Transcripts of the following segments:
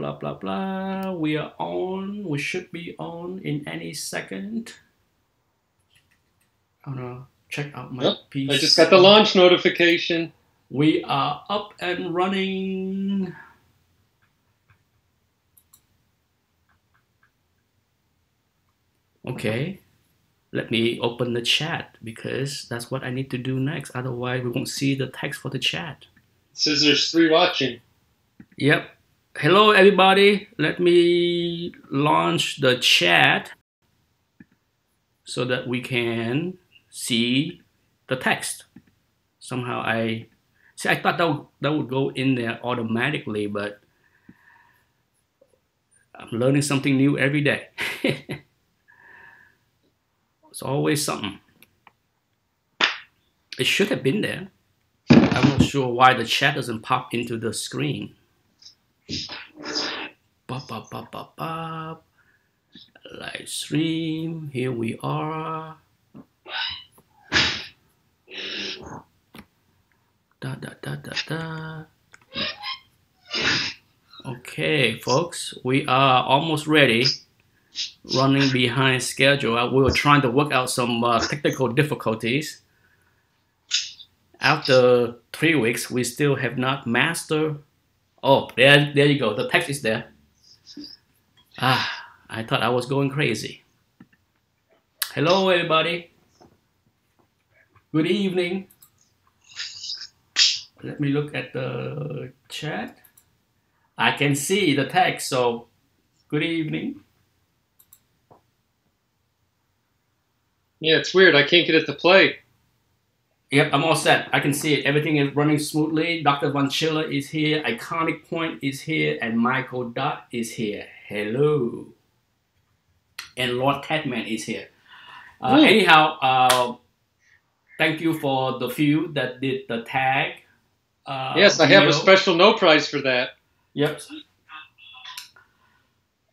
blah, blah, blah. We are on. We should be on in any second. I'm gonna check out my Yep. PC. I just got the launch notification. We are up and running. Okay. Let me open the chat because that's what I need to do next. Otherwise, we won't see the text for the chat. It says there's 3 watching. Yep. Hello, everybody. Let me launch the chat so that we can see the text. Somehow I thought that would go in there automatically, but I'm learning something new every day. It's always something. It should have been there. I'm not sure why the chat doesn't pop into the screen. Bop, bop, bop, bop, bop. Live stream. Here we are. Da, da, da, da, da. Okay, folks, we are almost ready. Running behind schedule. We were trying to work out some technical difficulties. After 3 weeks, we still have not mastered. Oh, there you go. The text is there. I thought I was going crazy. Hello, everybody. Good evening. Let me look at the chat. I can see the text, so good evening. Yeah, it's weird. I can't get it to play. Yep, I'm all set. I can see it. Everything is running smoothly. Dr. Von Schiller is here. Iconic Point is here. And Michael Dot is here. Hello. And Lord Catman is here. Anyhow, thank you for the few that did the tag. Yes, I have a special no prize for that. Yep.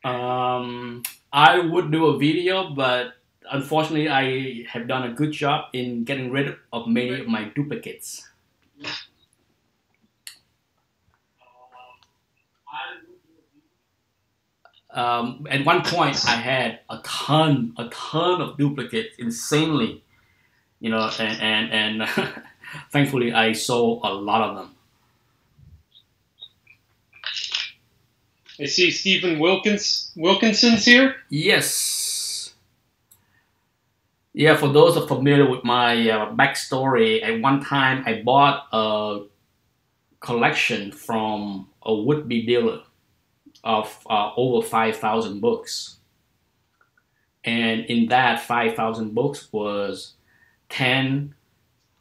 I would do a video, but unfortunately, I have done a good job in getting rid of many of my duplicates. At one point, I had a ton of duplicates, insanely, and thankfully, I sold a lot of them. I see Stephen Wilkinson's here. Yes. Yeah, for those who are familiar with my backstory, at one time I bought a collection from a would-be dealer of over 5,000 books. And in that 5,000 books was 10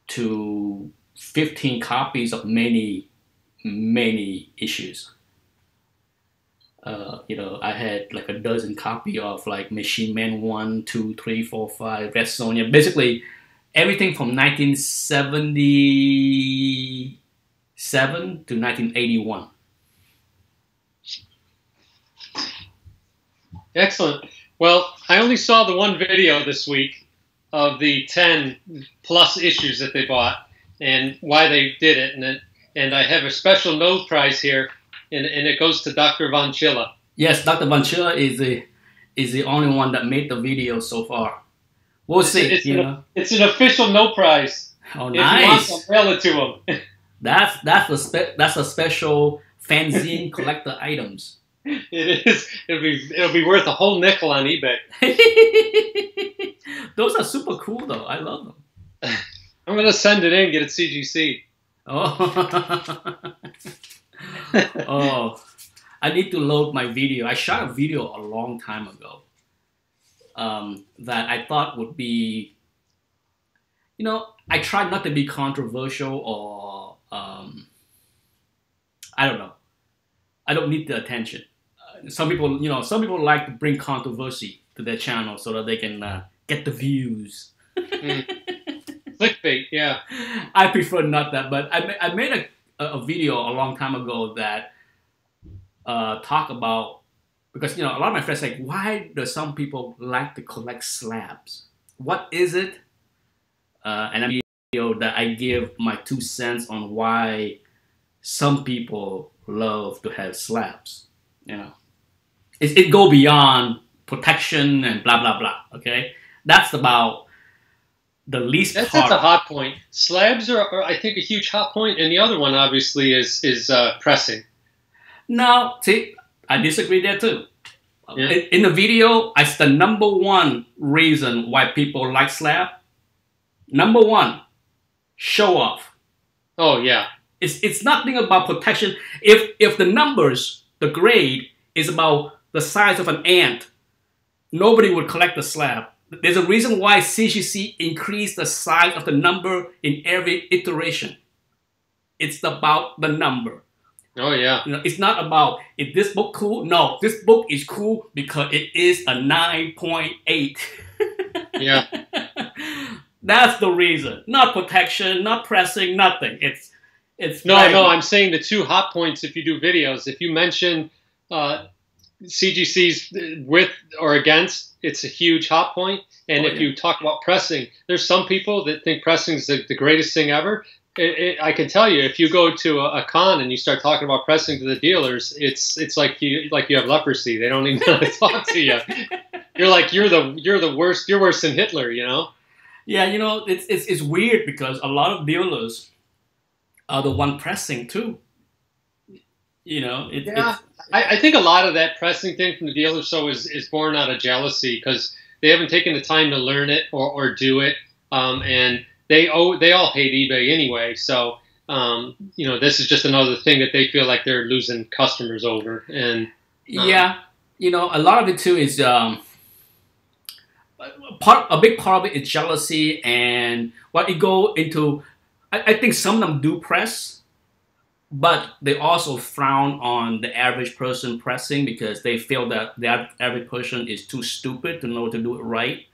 to 15 copies of many issues. I had like a dozen copy of like Machine Man 1, 2, 3, 4, 5, Red Sonja. Basically, everything from 1977 to 1981. Excellent. Well, I only saw the one video this week of the 10 plus issues that they bought and why they did it. And I have a special no prize here, and it goes to Dr. Von Schiller. Yes, Dr. Von Schiller is the only one that made the video so far. We'll see. It's an official no prize. Oh, nice. If you want, I'll mail it to him. That's a special fanzine collector items. It is. It'll be worth a whole nickel on eBay. Those are super cool though. I love them. I'm gonna send it in, get it CGC. Oh. Oh. I need to load my video. I shot a video a long time ago that I thought would be, I tried not to be controversial or, I don't know. I don't need the attention. Some people like to bring controversy to their channel so that they can get the views. Clickbait, yeah. I prefer not that, but I made a video a long time ago that talk about, because a lot of my friends are like, why do some people like to collect slabs? What is it? And a video that I give my 2 cents on why some people love to have slabs. You know, it go beyond protection and blah blah blah. Okay, that's about the least That's part. a hot point. Slabs are, I think, a huge hot point, and the other one obviously is pressing. No, see, I disagree there too. Yeah. In the video, it's the number one reason why people like slab. Number one, show off. Oh yeah. It's nothing about protection. If the numbers, the grade is about the size of an ant, nobody would collect the slab. There's a reason why CGC increased the size of the number in every iteration. It's about the number. Oh yeah. You know, it's not about, is this book cool? No, this book is cool because it is a 9.8. Yeah. That's the reason. Not protection, not pressing, nothing. It's No, like, no, I'm saying the two hot points if you do videos. If you mention CGC's with or against, it's a huge hot point. And if you talk about pressing, there's some people that think pressing is the greatest thing ever. I can tell you, if you go to a con and you start talking about pressing to the dealers, it's like you have leprosy. They don't even know how to talk to you. You're like you're the worst. You're worse than Hitler, you know. Yeah, you know, it's weird because a lot of dealers are the one pressing too. You know, I think a lot of that pressing thing from the dealer is born out of jealousy because they haven't taken the time to learn it or do it, and they all hate eBay anyway. So you know, this is just another thing that they feel like they're losing customers over. And yeah, you know, a lot of it too is a big part of it is jealousy and what it go into. I think some of them do press, but they also frown on the average person pressing because they feel that the average person is too stupid to know to do it right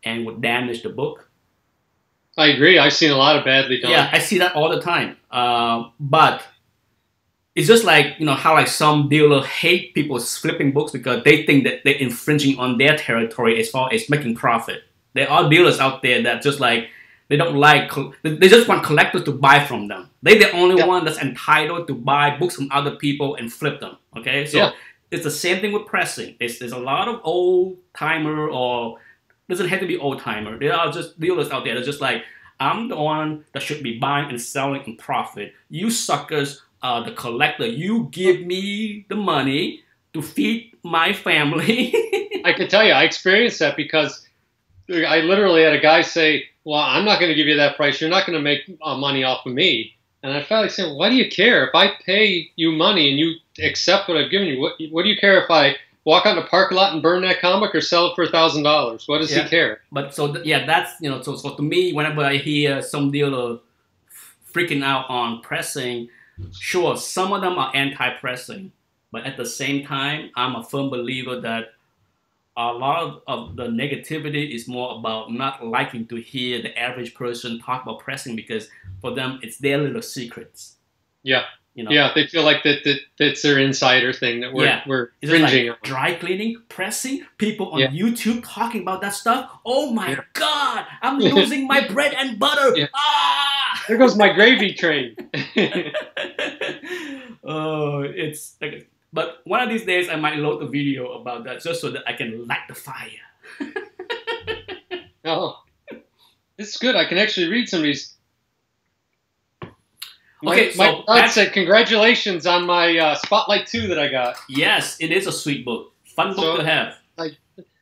and would damage the book. I agree. I've seen a lot of badly done. Yeah, I see that all the time. But it's just like, you know, how like some dealers hate people flipping books because they think that they're infringing on their territory as far as making profit. There are dealers out there that just like, they don't like, they just want collectors to buy from them. They're the only one that's entitled to buy books from other people and flip them, okay? So it's the same thing with pressing. There's a lot of old-timer or doesn't have to be old-timer. There are just dealers out there that's just like, I'm the one that should be buying and selling in profit. You suckers are the collector. You give me the money to feed my family. I can tell you, I experienced that because I literally had a guy say, well, I'm not going to give you that price. You're not going to make money off of me. And I felt like saying, why do you care? If I pay you money and you accept what I've given you, what do you care if I walk out in the parking lot and burn that comic or sell it for $1,000? What does he care? But so, that's, you know, so to me, whenever I hear some dealer freaking out on pressing, sure, some of them are anti-pressing. But at the same time, I'm a firm believer that a lot of the negativity is more about not liking to hear the average person talk about pressing because for them, it's their little secrets. Yeah. You know? Yeah, they feel like that's their insider thing that we're cringing on. Dry cleaning, pressing, people on YouTube talking about that stuff. Oh my God, I'm losing my bread and butter. Yeah. Ah! There goes my gravy train. Oh, it's like, but one of these days I might load a video about that just so that I can light the fire. Oh, this is good. I can actually read some of these. Okay, my dad said congratulations on my Spotlight 2 that I got. Yes, it is a sweet book. Fun book to have.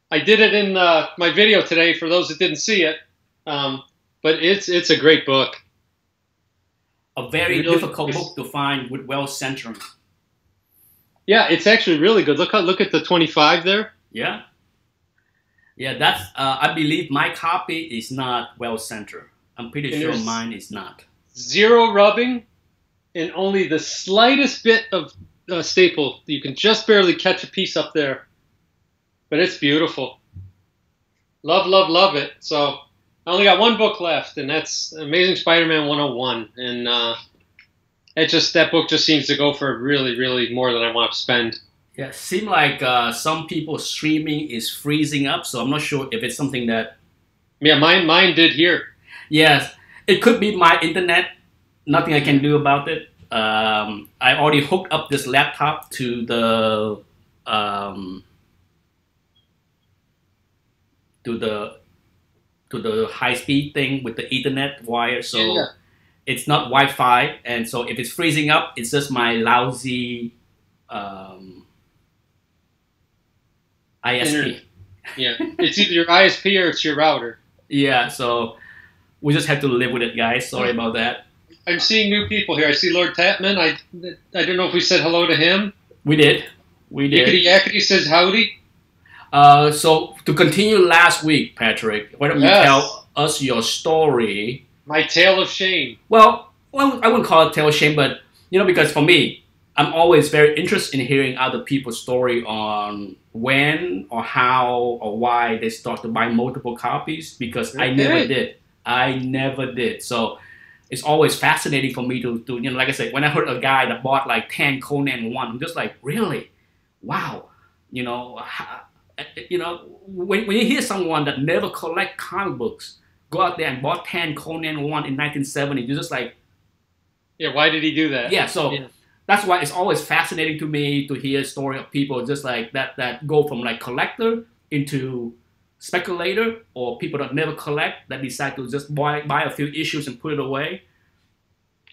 I did it in my video today for those that didn't see it, but it's a great book. A very difficult book to find with well centering. Yeah, it's actually really good. Look at the 25 there. Yeah. Yeah, that's I believe my copy is not well centered. I'm pretty sure mine is not. Zero rubbing and only the slightest bit of staple. You can just barely catch a piece up there. But it's beautiful. Love, love, love it. So I only got one book left, and that's Amazing Spider-Man 101. And that book just seems to go for really, really more than I want to spend. Yeah, it seems like some people streaming is freezing up, so I'm not sure if it's something that... Yeah, mine did here. Yes, it could be my internet. Nothing I can do about it. I already hooked up this laptop to the um, to the high speed thing with the Ethernet wire. So Yeah. it's not Wi-Fi, and so if it's freezing up, it's just my lousy ISP. Yeah. It's either your ISP or it's your router. Yeah, so we just have to live with it, guys. Sorry about that. I'm seeing new people here. I see Lord Tapman. I don't know if we said hello to him. We did. We did. Yakety Yakety says howdy. So to continue last week, Patrick, why don't you tell us your story? My tale of shame. Well, I wouldn't call it tale of shame, but because for me, I'm always very interested in hearing other people's story on when or how or why they start to buy multiple copies, because I never did. I never did. So it's always fascinating for me to like I said, when I heard a guy that bought like 10 Conan 1, I'm just like, really? Wow. When you hear someone that never collect comic books go out there and bought 10 Conan 1 in 1970, you're just like, yeah, why did he do that? Yeah, so that's why it's always fascinating to me to hear a story of people just like that go from like collector into speculator, or people that never collect that decide to just buy a few issues and put it away.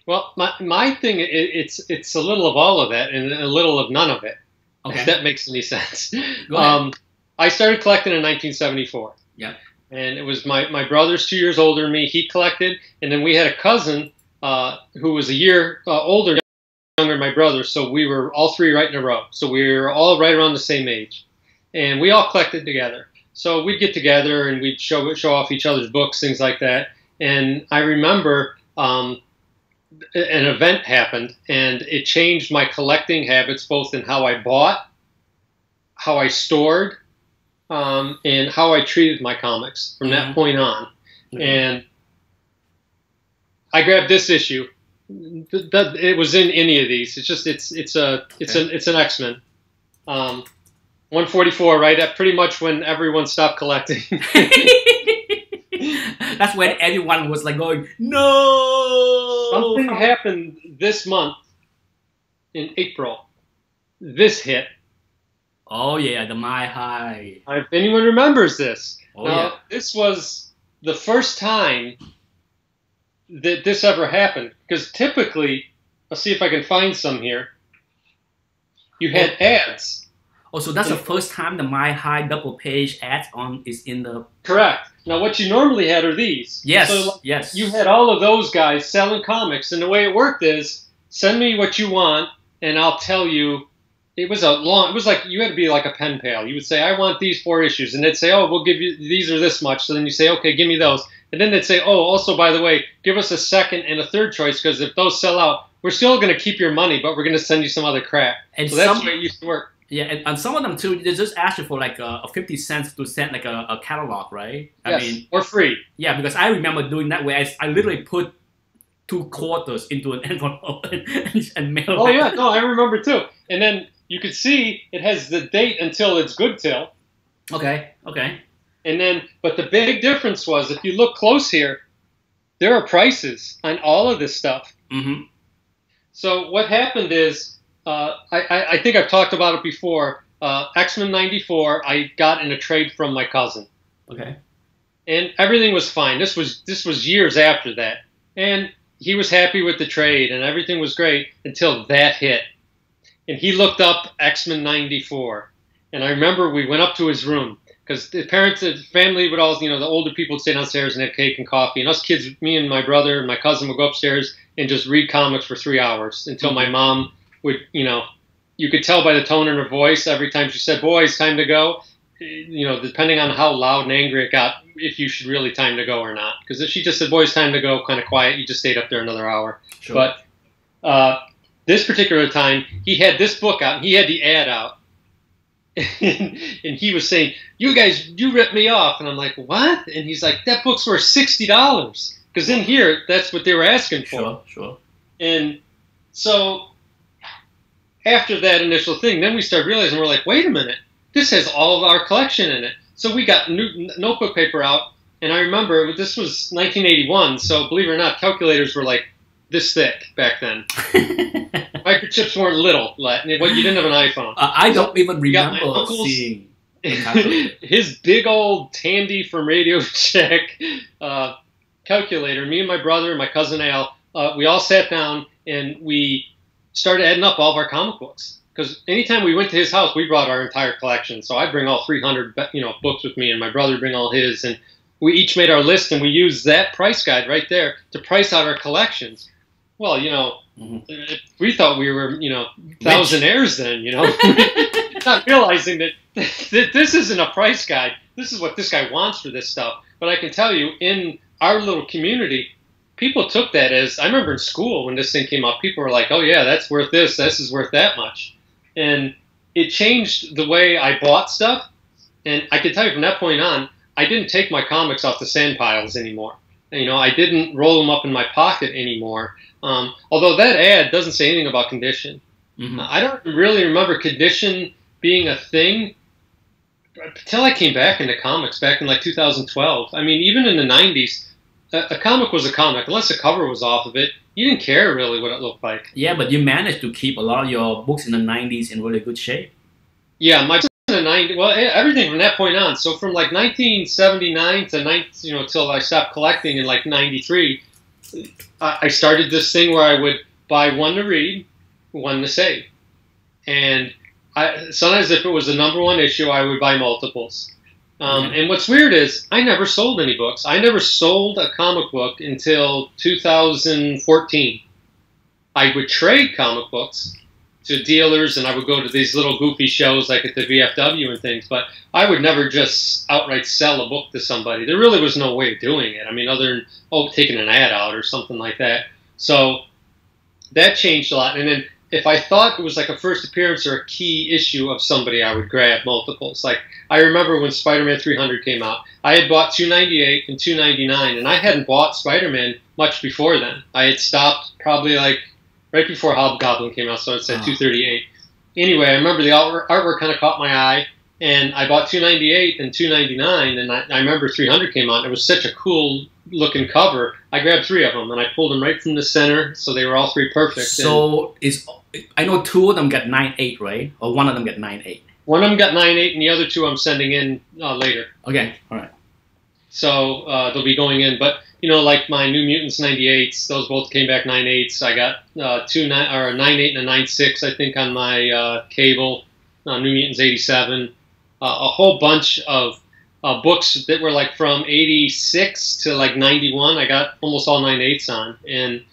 Well, my thing, it's a little of all of that and a little of none of it. Okay. If that makes any sense. Go ahead. I started collecting in 1974. Yeah. And it was my brother's 2 years older than me. He collected, and then we had a cousin who was a year older, younger than my brother. So we were all three right in a row. So we were all right around the same age, and we all collected together. So we'd get together and we'd show off each other's books, things like that. And I remember an event happened, and it changed my collecting habits, both in how I bought, how I stored, and how I treated my comics from that point on. And I grabbed this issue. It was in any of these. It's just it's an X-Men. 144, right? At pretty much when everyone stopped collecting. That's when everyone was like going, no! Something happened this month in April. This hit. Oh, yeah, the My High. If anyone remembers this. Oh, now, this was the first time that this ever happened. Because typically, I'll see if I can find some here, you had ads. Oh, so that's the first time the My High double page ads is in the... Correct. Now, what you normally had are these. Yes, so yes. You had all of those guys selling comics, and the way it worked is, send me what you want, and I'll tell you. It was like you had to be like a pen pal. You would say, I want these 4 issues, and they'd say, oh, we'll give you, these are this much. So then you say, okay, give me those. And then they'd say, oh, also, by the way, give us a second and a third choice, because if those sell out, we're still going to keep your money, but we're going to send you some other crap. And so that's the way it used to work. Yeah, and some of them too, they just ask you for like a 50 cents to send like a catalog, right? Yes, I mean, or free. Yeah, because I remember doing that way. I literally put 2 quarters into an envelope and mail. Oh yeah, no, I remember too. And then you could see it has the date until it's good till. Okay. And then, but the big difference was, if you look close here, there are prices on all of this stuff. Mm-hmm. So what happened is, I think I've talked about it before. X-Men 94, I got in a trade from my cousin. Okay. And everything was fine. This was years after that. And he was happy with the trade, and everything was great until that hit. And he looked up X-Men 94. And I remember we went up to his room, because the parents, the family would all, the older people would stay downstairs and have cake and coffee. And us kids, me and my brother and my cousin would go upstairs and just read comics for 3 hours until my mom would, you could tell by the tone in her voice every time she said, boys, time to go, depending on how loud and angry it got, if you should really time to go or not. Because if she just said, boys, time to go, kind of quiet, you just stayed up there another hour. Sure. But this particular time, he had this book out, and he had the ad out. And he was saying, you guys, you ripped me off. And I'm like, what? And he's like, that book's worth $60. Because in here, that's what they were asking for. Sure. And so after that initial thing, then we started realizing, we're like, wait a minute, this has all of our collection in it. So we got new notebook paper out, and I remember this was 1981, so believe it or not, calculators were like this thick back then. Microchips weren't little. Like, you didn't have an iPhone. I don't even You got my remember uncle's- seeing a calculator. his big old Tandy from Radio Shack calculator. Me and my brother and my cousin Al, we all sat down and we started adding up all of our comic books. Because anytime we went to his house, we brought our entire collection. So I'd bring all 300, books with me, and my brother would bring all his, and we each made our list, and we used that price guide right there to price out our collections. Well, we thought we were, thousandaires then, not realizing that this isn't a price guide. This is what this guy wants for this stuff. But I can tell you, in our little community, people took that as, I remember in school when this thing came out, people were like, oh yeah, that's worth this is worth that much. And it changed the way I bought stuff. And I can tell you from that point on, I didn't take my comics off the sand piles anymore. I didn't roll them up in my pocket anymore. Although that ad doesn't say anything about condition. Mm-hmm. I don't really remember condition being a thing until I came back into comics back in like 2012. I mean, even in the 90s, a comic was a comic. Unless the cover was off of it, you didn't care really what it looked like. Yeah, but you managed to keep a lot of your books in the 90s in really good shape. Yeah, my in the 90s, well, everything from that point on. So from like 1979 to till I stopped collecting in like 93, I started this thing where I would buy one to read, one to save. And sometimes if it was the #1 issue, I would buy multiples. And what's weird is I never sold any books. I never sold a comic book until 2014. I would trade comic books to dealers, and I would go to these little goofy shows like at the VFW and things, but I would never just outright sell a book to somebody. There really was no way of doing it. I mean, other than, taking an ad out or something like that. So that changed a lot. And then if I thought it was like a first appearance or a key issue of somebody, I would grab multiples. Like, I remember when Spider-Man 300 came out, I had bought 298 and 299, and I hadn't bought Spider-Man much before then. I had stopped probably like right before Hobgoblin came out, so it's at 238. Anyway, I remember the artwork kind of caught my eye, and I bought 298 and 299, and I remember 300 came out. It was such a cool looking cover. I grabbed 3 of them, and I pulled them right from the center, so they were all 3 perfect. So I know 2 of them got 9.8, right? Or one of them got 9.8. One of them got 9.8, and the other 2 I'm sending in later. Okay, all right. So they'll be going in, but like my New Mutants 98s, those both came back 9.8s. I got 9.8 and a 9.6, I think, on my cable. New Mutants 87. A whole bunch of books that were like from 86 to like 91. I got almost all 9.8s on, and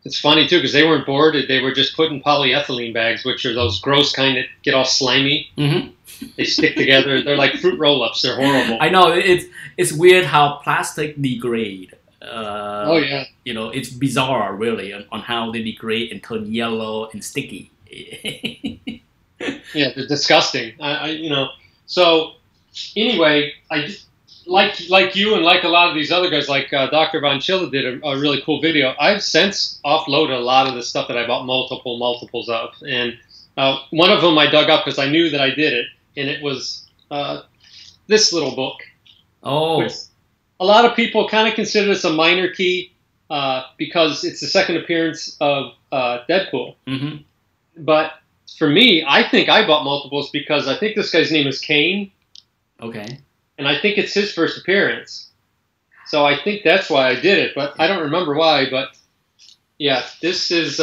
it's funny too because they weren't boarded. They were just put in polyethylene bags, which are those gross kind that get all slimy. Mm-hmm. They stick together. They're like fruit roll-ups. They're horrible. I know it's weird how plastic degrade. Oh yeah. It's bizarre really on how they degrade and turn yellow and sticky. Yeah, they're disgusting. So anyway, I like you and like a lot of these other guys, like Dr. Von Chilla did a really cool video. I've since offloaded a lot of the stuff that I bought multiples of, and one of them I dug up because I knew that I did it, and it was this little book. Oh. Which a lot of people kind of consider this a minor key because it's the second appearance of Deadpool. Mm-hmm. But for me, I think I bought multiples because I think this guy's name is Kane. Okay. And I think it's his first appearance. So I think that's why I did it, but I don't remember why. But yeah, this is...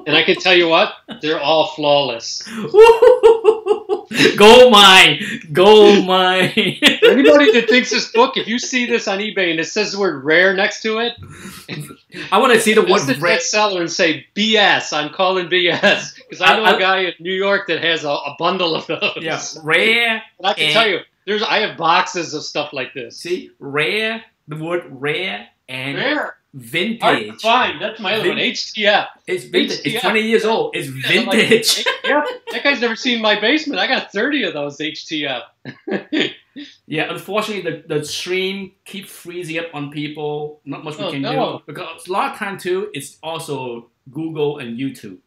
And I can tell you what, they're all flawless. Gold mine! Gold mine! For anybody that thinks this book, if you see this on eBay and it says the word rare next to it, I want to see the word rare seller and say BS. I'm calling BS because I know a guy in New York that has a bundle of those. Yeah, rare. And I can tell you, I have boxes of stuff like this. See, rare. The word rare and rare. Vintage. Fine, that's my other one. HTF. It's vintage. It's 20 years old. It's vintage. Yeah, that guy's never seen my basement. I got 30 of those HTF. Yeah, unfortunately, the stream keeps freezing up on people. Not much we can do because a lot of time too. It's also Google and YouTube.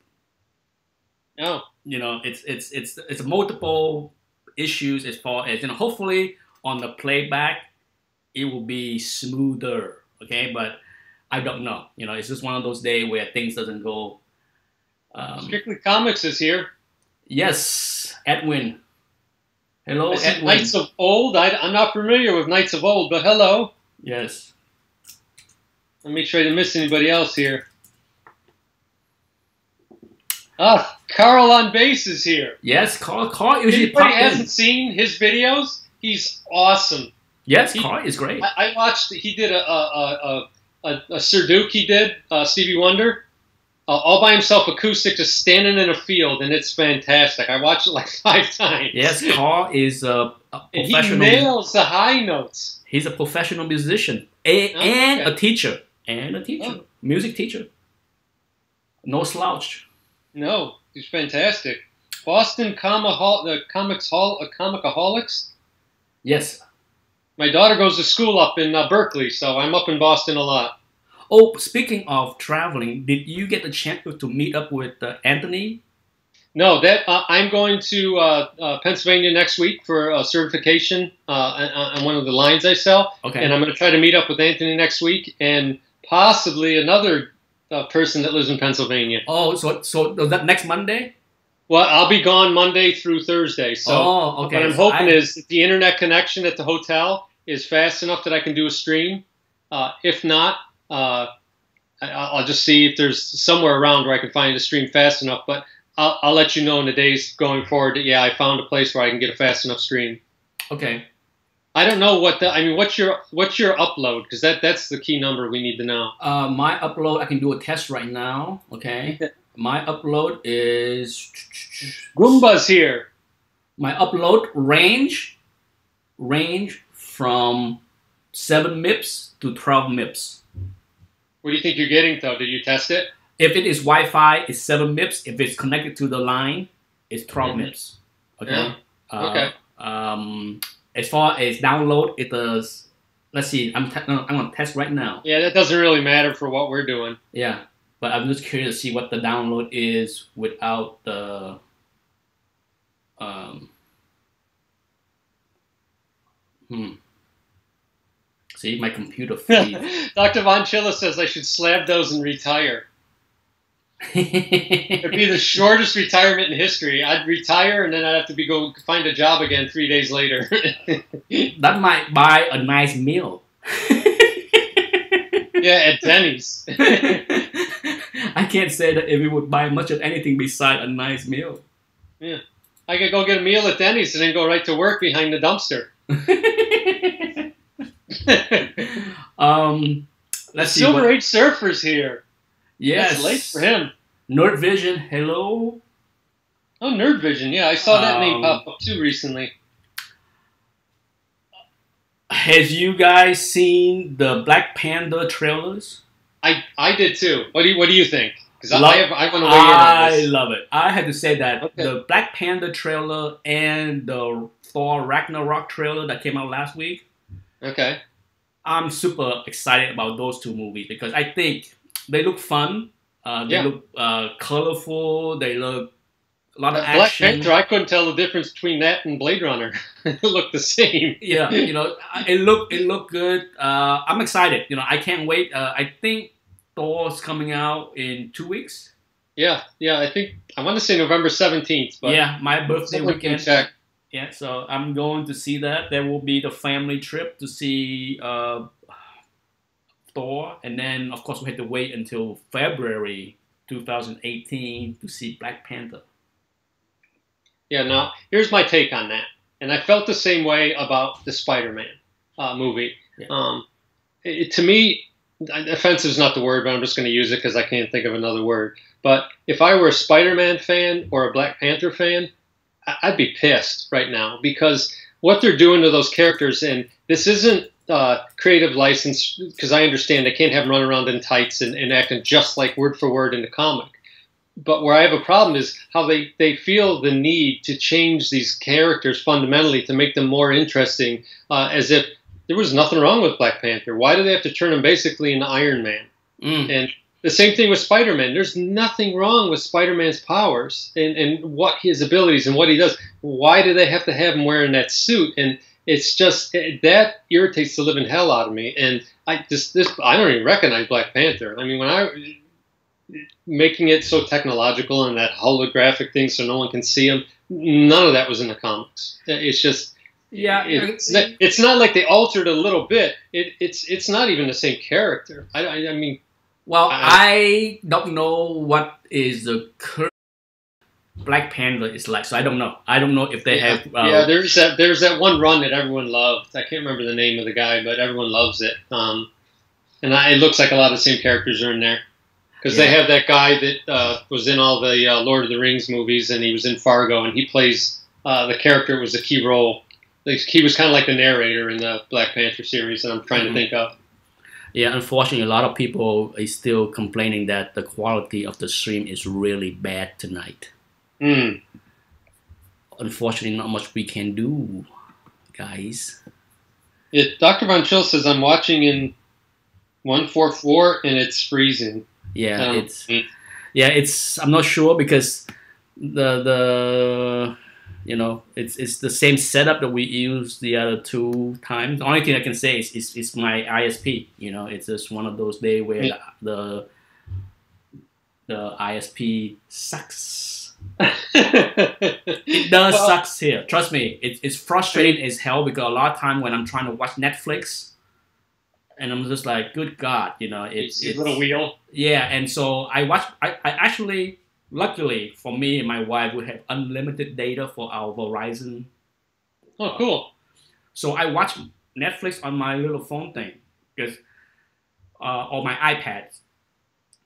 Oh, it's multiple issues as far as hopefully on the playback it will be smoother. Okay, but I don't know. You know, it's just one of those days where things doesn't go. Strictly Comics is here. Yes, Edwin. Hello, I see Edwin. Knights of Old. I'm not familiar with Knights of Old, but hello. Yes. Let me try to miss anybody else here. Ah, Carl on bass is here. Yes, Carl usually Anybody pops in. hasn't seen his videos? He's awesome. Yes, Carl is great. I watched. He did a Sir Duke. He did Stevie Wonder, all by himself, acoustic, just standing in a field, and it's fantastic. I watched it like 5 times. Yes, Carl is a And professional. he nails the high notes. He's a professional musician and a teacher. Music teacher. No slouch. No, he's fantastic. Boston Comicaholics. Yes. My daughter goes to school up in Berkeley, so I'm up in Boston a lot. Oh, speaking of traveling, did you get the chance to meet up with Anthony? No, that I'm going to Pennsylvania next week for a certification on one of the lines I sell. Okay. And I'm going to try to meet up with Anthony next week and possibly another person that lives in Pennsylvania. Oh, so is that next Monday? Well, I'll be gone Monday through Thursday. So okay. what I'm hoping is that the internet connection at the hotel is fast enough that I can do a stream. If not, I'll just see if there's somewhere around where I can find a stream fast enough. But I'll let you know in the days going forward that, yeah, I found a place where I can get a fast enough stream. Okay. I don't know what's your upload? Because that's the key number we need to know. My upload, I can do a test right now. Okay. My upload is Goomba's here. My upload range from 7 MIPS to 12 MIPS. What do you think you're getting though? Did you test it? If it is Wi-Fi, it's 7 MIPS. If it's connected to the line, it's 12 MIPS. Okay. Yeah. Okay. As far as download, it does. Let's see. I'm gonna test right now. Yeah, that doesn't really matter for what we're doing. Yeah, but I'm just curious to see what the download is without the. See, my computer freeze. Dr. Von Chilla says I should slab those and retire. It'd be the shortest retirement in history. I'd retire and then I'd have to go find a job again 3 days later. That might buy a nice meal. Yeah, at Denny's. I can't say that if we would buy much of anything beside a nice meal. Yeah, I could go get a meal at Denny's and then go right to work behind the dumpster. Let's see. Silver Age Surfer's here. Yes. It's late for him. Nerd Vision, hello. Oh, Nerd Vision. Yeah, I saw that name pop up too recently. Has you guys seen the Black Panther trailers? I did too. What do you think? Because I want to weigh in on I this. love it. I had to say that Okay. the Black Panther trailer and the Thor Ragnarok trailer that came out last week. Okay. I'm super excited about those 2 movies because I think they look fun. They look colorful. They look a lot of Black action. Panther, I couldn't tell the difference between that and Blade Runner. It looked the same. Yeah, it looked good. I'm excited. I can't wait. I think Thor's coming out in 2 weeks. Yeah. I want to say November 17th. But yeah, my birthday weekend. Check. Yeah, so I'm going to see that. There will be the family trip to see Thor, and then of course we had to wait until February 2018 to see Black Panther. Yeah, now, here's my take on that. And I felt the same way about the Spider-Man movie. Yeah. To me, offensive is not the word, but I'm just going to use it because I can't think of another word. But if I were a Spider-Man fan or a Black Panther fan, I'd be pissed right now because what they're doing to those characters, and this isn't creative license because I understand they can't have them run around in tights and acting just like word for word in the comic. But where I have a problem is how they feel the need to change these characters fundamentally to make them more interesting, as if there was nothing wrong with Black Panther. Why do they have to turn him basically into Iron Man? And the same thing with Spider-Man. There's nothing wrong with Spider-Man's powers and what his abilities and what he does. Why do they have to have him wearing that suit? And it's just that irritates the living hell out of me. And I don't even recognize Black Panther. I mean, when I making it so technological and that holographic thing so no one can see him, none of that was in the comics. It's just Yeah, it's not like they altered a little bit. It's not even the same character. I mean, well, I don't know what is the current Black Panther is like, so I don't know. I don't know if they have. There's that one run that everyone loved. I can't remember the name of the guy, but everyone loves it. It looks like a lot of the same characters are in there because they have that guy that was in all the Lord of the Rings movies, and he was in Fargo, and he plays the character was a key role. Like, he was kind of like the narrator in the Black Panther series that I'm trying to think of. Yeah, unfortunately, a lot of people are still complaining that the quality of the stream is really bad tonight. Unfortunately, not much we can do, guys. Dr. Von Chill says I'm watching in 144 and it's freezing. Yeah, it's. I'm not sure because it's the same setup that we used the other 2 times. The only thing I can say is my ISP. It's just one of those days where the ISP sucks. It does sucks here. Trust me, it's frustrating as hell because a lot of time when I'm trying to watch Netflix, and I'm just like, good God, it's a little wheel. Yeah, and so I actually, luckily for me and my wife, we have unlimited data for our Verizon. Oh, cool. So I watch Netflix on my little phone thing because, or my iPad,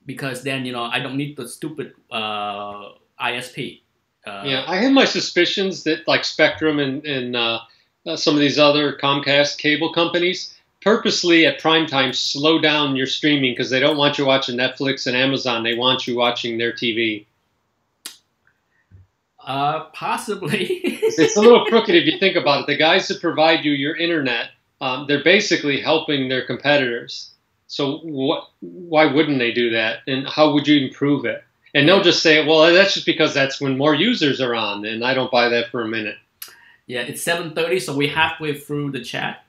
because then I don't need the stupid ISP. I have my suspicions that like Spectrum and some of these other Comcast cable companies purposely at prime time slow down your streaming because they don't want you watching Netflix and Amazon. They want you watching their TV. Possibly. It's a little crooked if you think about it. The guys that provide you your internet, they're basically helping their competitors. So why wouldn't they do that? And how would you improve it? And they'll just say, well, that's just because that's when more users are on, and I don't buy that for a minute. Yeah, it's 7:30, so we're halfway through the chat.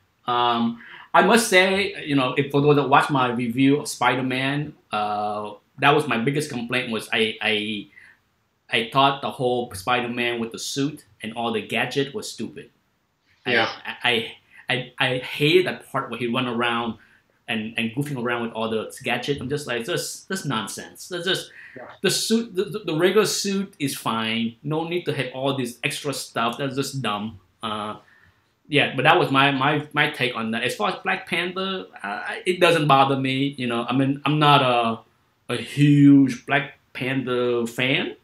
I must say, if for those that watch my review of Spider-Man, that was my biggest complaint was I thought the whole Spider-Man with the suit and all the gadget was stupid. Yeah. I hated that part where he run around and goofing around with all the gadgets. I'm just like, that's nonsense. That's just the suit. The regular suit is fine. No need to have all this extra stuff. That's just dumb. Yeah, but that was my take on that. As far as Black Panther, it doesn't bother me. I mean, I'm not a huge Black Panther fan.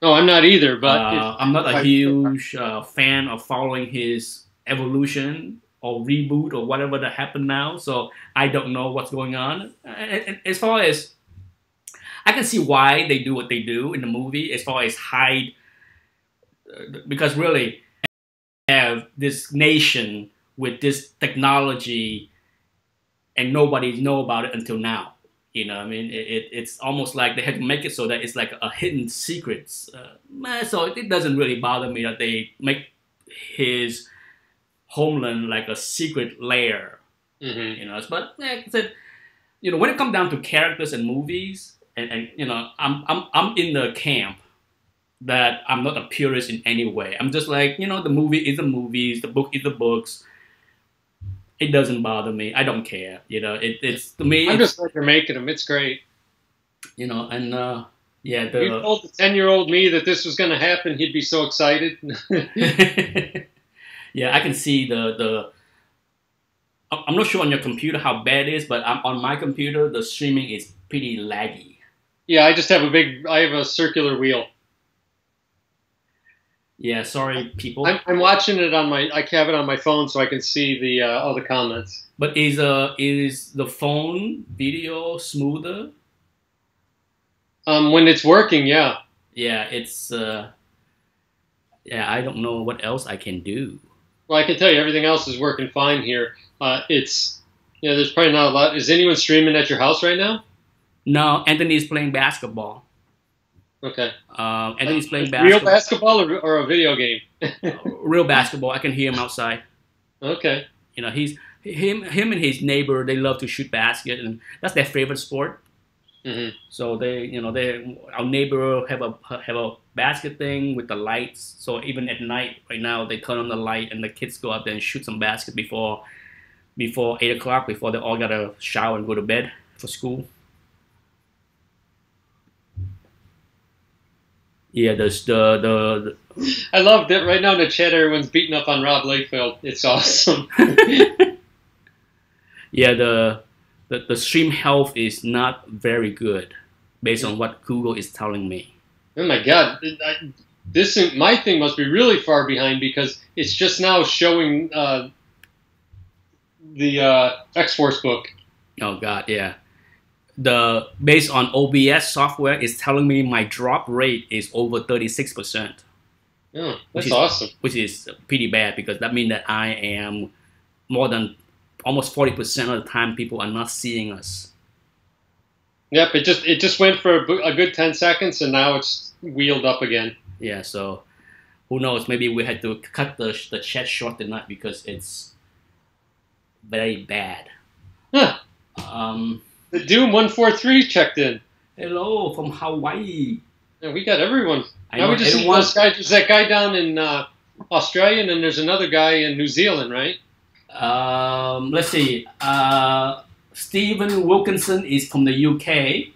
No, I'm not either. But I'm not a huge fan of following his evolution or reboot or whatever that happened now. So I don't know what's going on. And as far as I can see why they do what they do in the movie, as far as hide, because really have this nation with this technology and nobody know about it until now. I mean, it's almost like they had to make it so that it's like a hidden secret. So it doesn't really bother me that they make his homeland like a secret lair. But like I said, when it comes down to characters and movies, and I'm in the camp that I'm not a purist in any way. I'm just like, the movie is the movies, the book is the books. It doesn't bother me. I don't care. It's to me. I'm just glad you're making them. It's great. And yeah. You told the 10-year-old me that this was going to happen, he'd be so excited. Yeah, I can see the. I'm not sure on your computer how bad it is, but on my computer the streaming is pretty laggy. Yeah, I just have I have a circular wheel. Yeah, sorry, people. I'm watching it I have it on my phone so I can see all the comments. But is the phone video smoother? When it's working, yeah. Yeah, it's. Yeah, I don't know what else I can do. Well, I can tell you everything else is working fine here. There's probably not a lot. Is anyone streaming at your house right now? No, Anthony's playing basketball. Okay. Anthony's playing basketball. Real basketball or a video game? Real basketball. I can hear him outside. Okay. You know, him and his neighbor. They love to shoot basket, and that's their favorite sport. Hmm. So our neighbor have a basket thing with the lights. So even at night, right now they turn on the light and the kids go out there and shoot some basket before 8 o'clock, before they all gotta shower and go to bed for school. Yeah, I love that right now in the chat. Everyone's beating up on Rob Layfield. It's awesome. yeah the stream health is not very good based on what Google is telling me. Oh my God! My thing must be really far behind because it's just now showing the X-Force book. Oh God, yeah. The based on OBS software is telling me my drop rate is over 36%, Oh, which that's is awesome. which is pretty bad because that means that I am more than almost 40% of the time people are not seeing us. Yep, it just went for a good 10 seconds and now it's wheeled up again. Yeah, so who knows? Maybe we had to cut the chat short tonight because it's very bad. Huh. The Doom 143 checked in. Hello from Hawaii. Yeah, we got everyone. I Now know we just see everyone. those guys. There's that guy down in Australia, and then there's another guy in New Zealand, right? Let's see. Stephen Wilkinson is from the UK.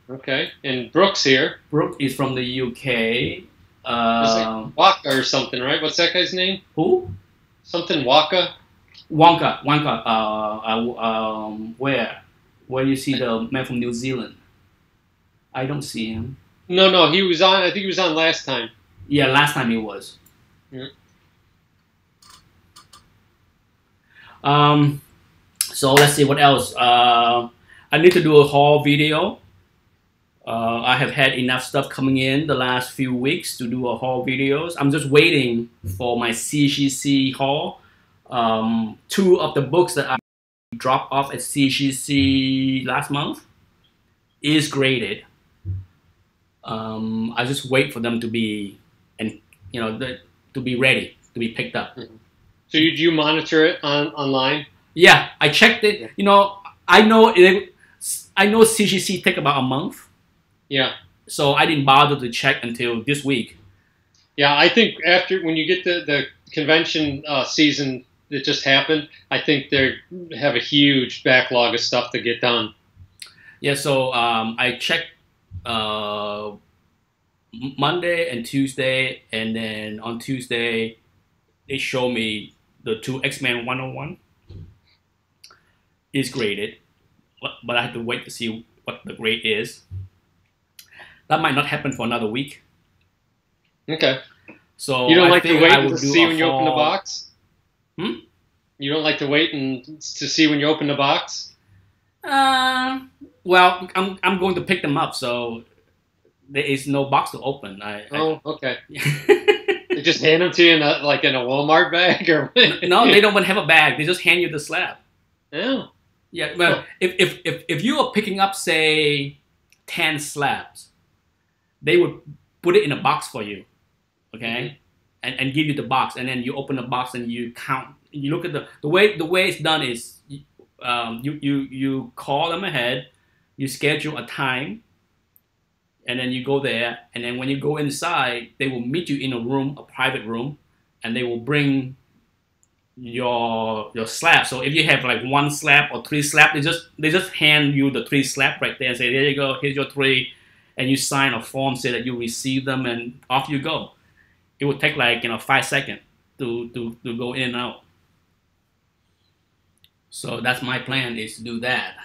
Okay, and Brooks here. Brooke is from the UK. It's like Waka or something, right? What's that guy's name? Who? Something Waka. Wonka. Where? Where you see the man from New Zealand? I don't see him. No, he was on. I think he was on last time. Yeah, last time he was. Yeah. So let's see what else. I need to do a haul video. I have had enough stuff coming in the last few weeks to do a haul videos. I'm just waiting for my CGC haul. Two of the books that I dropped off at CGC last month is graded. I just wait for them to be, and to be ready to be picked up. So you monitor it online? Yeah, I checked it. I know CGC take about a month. Yeah. So I didn't bother to check until this week. Yeah, I think when you get the convention season that just happened, I think they have a huge backlog of stuff to get done. Yeah, so I checked Monday and Tuesday, and then on Tuesday they show me the two X-Men 101 is graded, but I have to wait to see what the grade is. That might not happen for another week. Okay. So you don't I like to think wait I will to do see a when you open the haul. box? You don't like to wait to see when you open the box? Well, I'm going to pick them up, so there is no box to open. Okay. They just hand them to you in a Walmart bag, or No, they don't have a bag. They just hand you the slab. Oh. Yeah, well, if you are picking up, say, 10 slabs, they would put it in a box for you, okay, and give you the box, and then you open the box and you count. You look at the way it's done is, you call them ahead, you schedule a time, and then you go there, and then when you go inside, they will meet you in a private room, and they will bring your slab. So if you have like one slab or three slab, they just hand you the three slab right there and say, there you go, here's your three, and you sign a form say that you receive them, and off you go. It would take like 5 seconds to go in and out. So that's my plan, is to do that.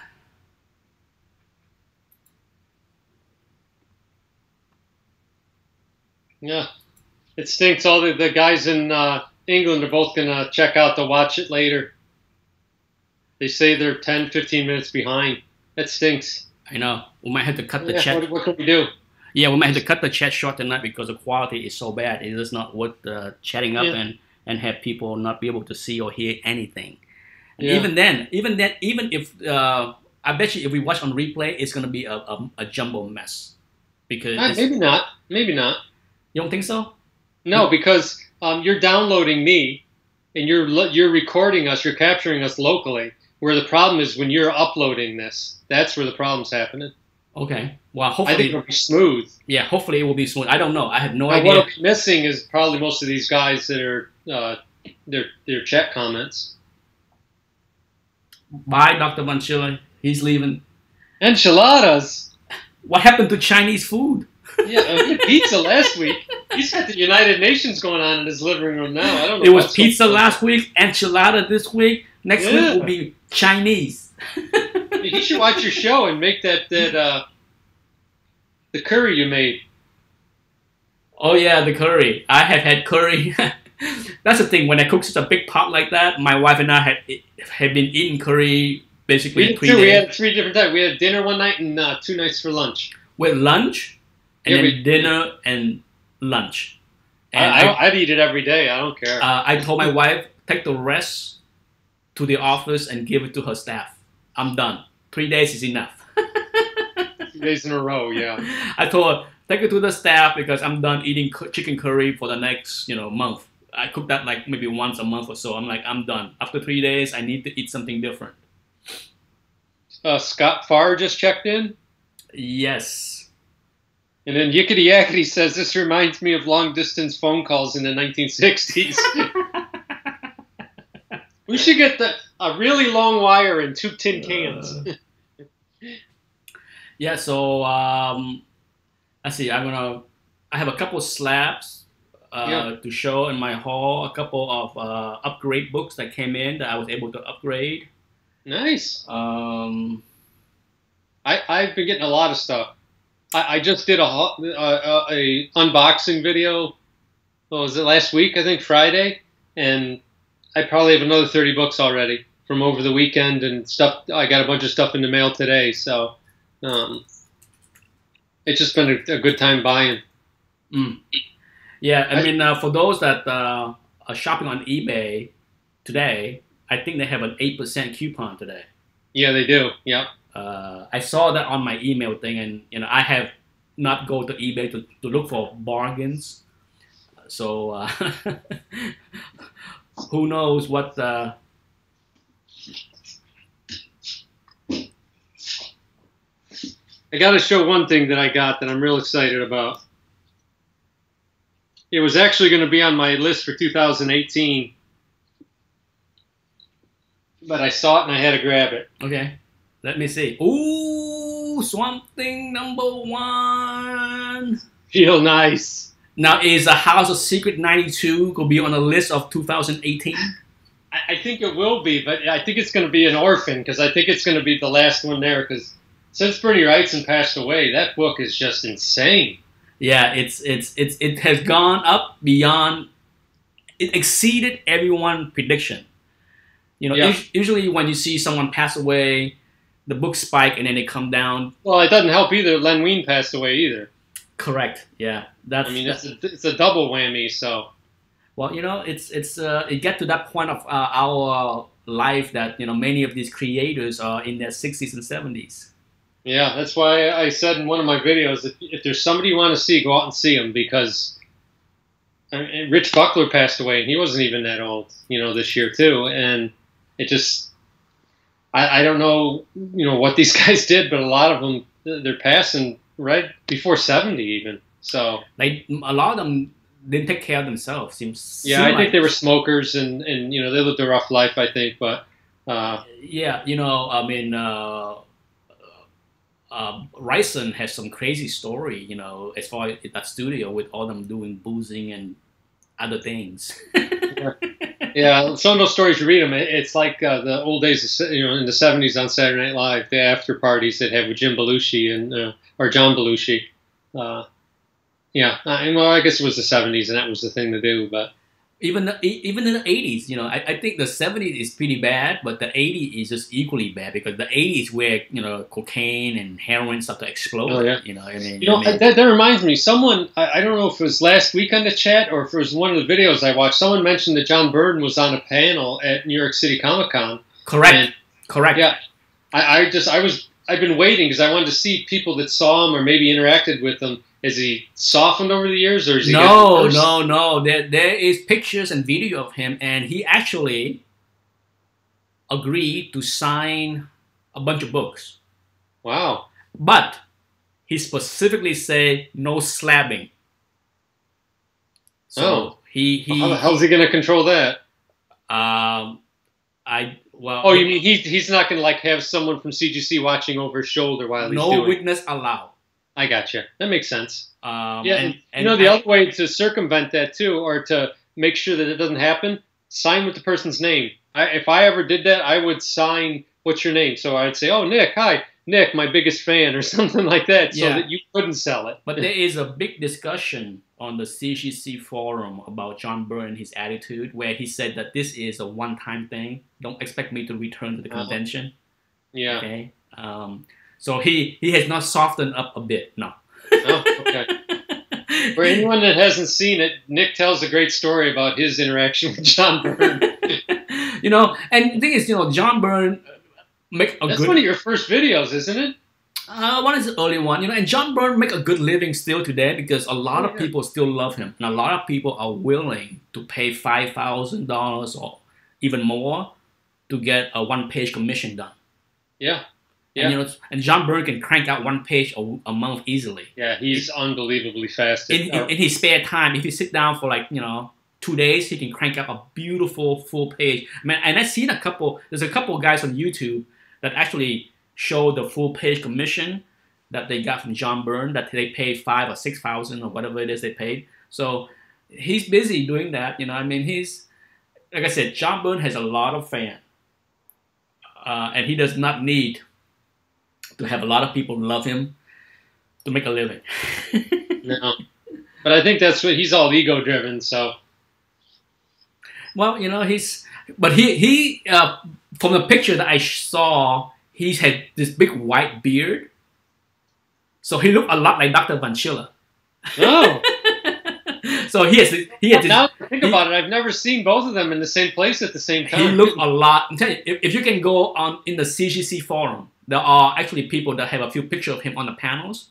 Yeah. It stinks. All the guys in England are both going to check out to watch it later. They say they're 10, 15 minutes behind. That stinks. I know. We might have to cut the chat. What can we do? Yeah, we might have to cut the chat short tonight because the quality is so bad. It is not worth chatting up and have people not be able to see or hear anything. And even if I bet you if we watch on replay, it's gonna be a jumbo mess. Because maybe not. Maybe not. You don't think so? No, because you're downloading me, and you're recording us, you're capturing us locally. Where the problem is when you're uploading this, that's where the problem's happening. Okay. Well, I think hopefully, it'll be smooth. yeah, hopefully it will be smooth. I don't know. I have no Now, idea. what'll be missing is probably most of these guys that are their chat comments. Bye, Dr. Von Schiller. He's leaving. Enchiladas. What happened to Chinese food? Yeah, we had pizza last week. He's got the United Nations going on in his living room now. I don't know. It was pizza last week, enchilada this week. Next week will be Chinese. He should watch your show and make that the curry you made. Oh yeah, the curry. I have had curry. That's the thing. When I cook such a big pot like that, my wife and I had been eating curry basically 3 days. We had 3 different times. We had dinner one night and 2 nights for lunch. With lunch, and then dinner and lunch. And I'd eat it every day. I don't care. I told my wife, take the rest to the office and give it to her staff. I'm done. 3 days is enough. 2 days in a row, yeah. I told her, take it to the staff because I'm done eating chicken curry for the next, month. I cook that like maybe once a month or so. I'm like, I'm done. After 3 days, I need to eat something different. Scott Farr just checked in. Yes. And then Yickety Yakety says, this reminds me of long-distance phone calls in the 1960s. We should get a really long wire and 2 tin cans. Yeah, so let's see. I have a couple of slabs to show in my hall. A couple of upgrade books that came in that I was able to upgrade. Nice. I've been getting a lot of stuff. I just did a unboxing video. What was it, last week? I think Friday, and I probably have another 30 books already from over the weekend and stuff. I got a bunch of stuff in the mail today, so it's just been a good time buying. Yeah, I mean, for those that are shopping on eBay today, I think they have an 8% coupon today. Yeah, they do. Yep. I saw that on my email thing, and I have not go to eBay to look for bargains. So who knows what? I got to show one thing that I got that I'm real excited about. It was actually going to be on my list for 2018, but I saw it and I had to grab it. Okay. Let me see. Ooh, Swamp Thing #1. Feel nice. Now, is A House of Secret 92 going to be on the list of 2018? I think it will be, but I think it's going to be an orphan because I think it's going to be the last one there because since Bernie Wrightson passed away, that book is just insane. Yeah, it has gone up beyond. It exceeded everyone's prediction. Usually when you see someone pass away, the books spike and then they come down. Well, it doesn't help either. Len Wein passed away either. Correct. Yeah. It's a double whammy. So. Well, it get to that point of our life that many of these creators are in their 60s and 70s. Yeah, that's why I said in one of my videos that if there's somebody you want to see, go out and see him because Rich Buckler passed away and he wasn't even that old, this year too, and it just. I don't know, what these guys did, but a lot of them, they're passing right before 70 even. So a lot of them didn't take care of themselves. I think they were smokers and they lived a rough life, I think. But Wrightson has some crazy story, as far as that studio with all them doing boozing and other things. Yeah, some of those stories you read them. It's like the old days, in the '70s on Saturday Night Live, the after parties they'd have with Jim Belushi or John Belushi. I guess it was the '70s, and that was the thing to do. But even in the '80s, I think the '70s is pretty bad, but the '80s is just equally bad because the '80s where cocaine and heroin started to explode. Oh, yeah. That that reminds me. Someone I don't know if it was last week on the chat or if it was one of the videos I watched. Someone mentioned that John Byrne was on a panel at New York City Comic Con. Correct. Correct. Yeah, I've been waiting because I wanted to see people that saw him or maybe interacted with him. Is he softened over the years, or is he No, worse? no. There is pictures and video of him, and he actually agreed to sign a bunch of books. Wow. But he specifically said no slabbing. So How the hell's he going to control that? Oh, you mean he's not going to like have someone from CGC watching over his shoulder while he's doing no witness allowed. I gotcha. That makes sense. And the other way to circumvent that too, or to make sure that it doesn't happen, sign with the person's name. If I ever did that, I would sign, what's your name? So I'd say, oh, Nick, hi. Nick, my biggest fan, or something like that, so that you couldn't sell it. But there is a big discussion on the CGC forum about John Byrne and his attitude, where he said that this is a one-time thing. Don't expect me to return to the convention. Yeah. Okay. So he has not softened up a bit. No. Oh, okay. For anyone that hasn't seen it, Nick tells a great story about his interaction with John Byrne. And the thing is, John Byrne That's one of your first videos, isn't it? One is the early one, and John Byrne make a good living still today because a lot of people still love him, and a lot of people are willing to pay $5,000 or even more to get a one-page commission done. Yeah. And John Byrne can crank out one page a month easily. Yeah, he's unbelievably fast. In his spare time, if you sit down for 2 days, he can crank out a beautiful full page. And I've seen there's a couple of guys on YouTube that actually show the full page commission that they got from John Byrne, that they paid $5,000 or $6,000 or whatever it is they paid. So he's busy doing that. He's, like I said, John Byrne has a lot of fans, and he does not need to have a lot of people love him to make a living. No, but I think that's what he's all ego driven. So, well, but he from the picture that I saw, he's had this big white beard, so he looked a lot like Dr. Von Schiller. Oh. So he has now that I think about it, I've never seen both of them in the same place at the same time. He looked a lot. I'm telling you, if you can go on in the CGC forum, there are actually people that have a few pictures of him on the panels.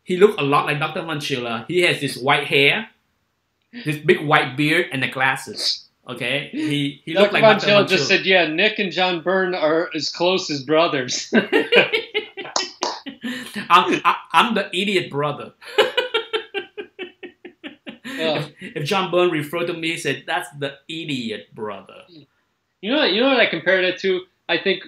He looked a lot like Dr. Von Schiller. He has this white hair, this big white beard, and the glasses. Okay, he looked like Dr. Von Schiller. Just said, yeah, Nick and John Byrne are as close as brothers. I'm the idiot brother. If John Byrne referred to me, he said, that's the idiot brother. You know what I compared it to? I think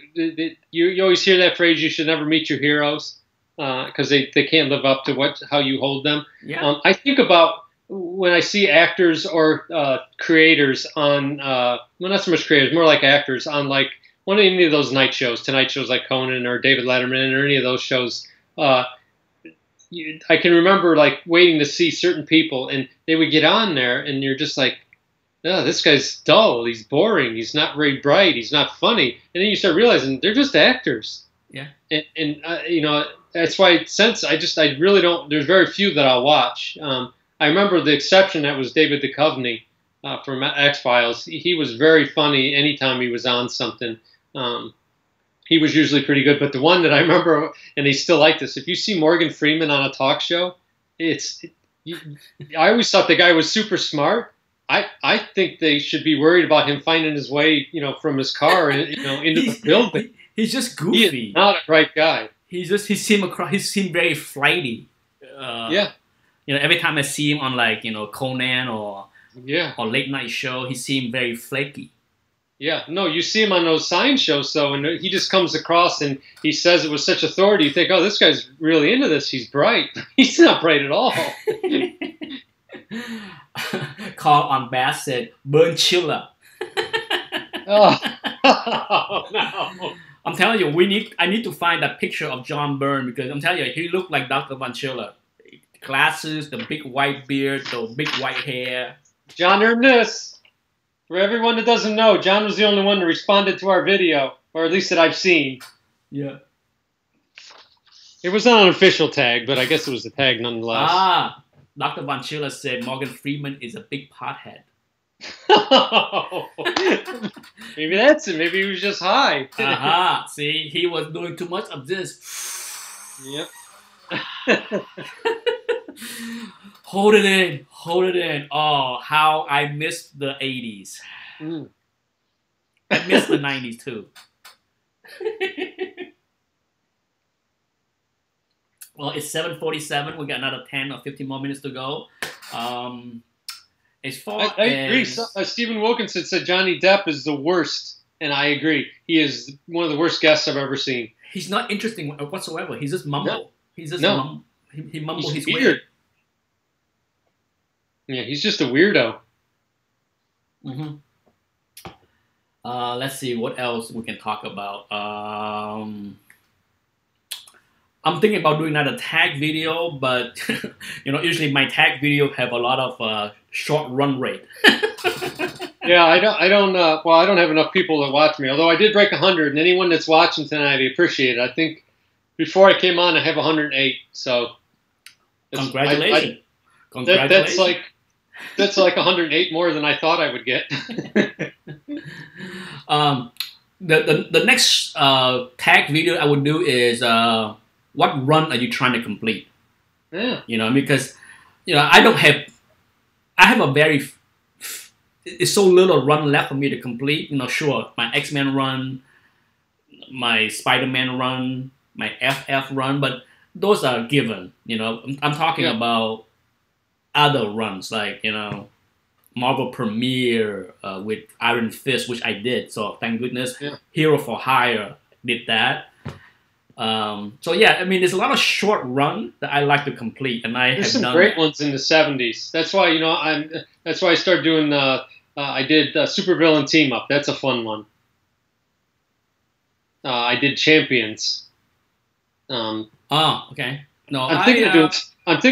you always hear that phrase, you should never meet your heroes, because they can't live up to how you hold them. Yeah. I think about when I see actors or creators on, well, not so much creators, more like actors on like any of those night shows, Tonight shows like Conan or David Letterman or any of those shows. I can remember like waiting to see certain people, and they would get on there, and you're just like, oh, this guy's dull. He's boring. He's not very bright. He's not funny. And then you start realizing they're just actors. Yeah. And that's why I really don't. There's very few that I'll watch. I remember the exception that was David Duchovny from X-Files. He was very funny anytime he was on something. He was usually pretty good. But the one that I remember, and he's still like this, if you see Morgan Freeman on a talk show, I always thought the guy was super smart. I think they should be worried about him finding his way, from his car, into the building. He's just goofy. He is not a bright guy. He seemed very flighty. Yeah. Every time I see him on Conan or late night show, he seemed very flaky. Yeah, no, you see him on those science shows, though, and he just comes across and he says it with such authority. You think, oh, this guy's really into this. He's bright. He's not bright at all. Carl on Bass said, Burn Chiller. Oh, no. I'm telling you, I need to find that picture of John Byrne, because I'm telling you, he looked like Dr. Von Schiller. Glasses, the big white beard, the big white hair. John earned this. For everyone that doesn't know, John was the only one that responded to our video, or at least that I've seen. Yeah. It was not an official tag, but I guess it was a tag nonetheless. Dr. Von Schiller said Morgan Freeman is a big pothead. Maybe that's it. Maybe he was just high. See, he was doing too much of this. Yep. Hold it in, hold it in. Oh, how I missed the 80s. Mm. I missed the 90s too. Well, it's 7:47. We got another 10 or 15 more minutes to go. As far I agree. as Stephen Wilkinson said Johnny Depp is the worst, and I agree. He is one of the worst guests I've ever seen. he's not interesting whatsoever. He's just mumble. No. He's just No. he mumbles He's his weird. way. Yeah, he's just a weirdo. Mm-hmm. Let's see what else we can talk about. I'm thinking about doing another tag video, but usually my tag video have a lot of short run rate. Yeah, I don't. Well, I don't have enough people to watch me. Although I did break 100, and anyone that's watching tonight, I appreciate it. I think before I came on, I have 108. So Congratulations! Congratulations! That's like 108 more than I thought I would get. The next tag video I would do is what run are you trying to complete? Yeah. Because I have a very it's so little run left for me to complete. Sure, my X-Men run, my Spider-Man run, my FF run, but those are given. I'm talking about other runs like Marvel Premiere with Iron Fist, which I did. So thank goodness, Hero for Hire did that. So yeah, I mean, there's a lot of short run that I like to complete, and there's some great ones in the 70s. That's why That's why I started doing. I did Supervillain Team Up. That's a fun one. I did Champions. Okay. No, I'm thinking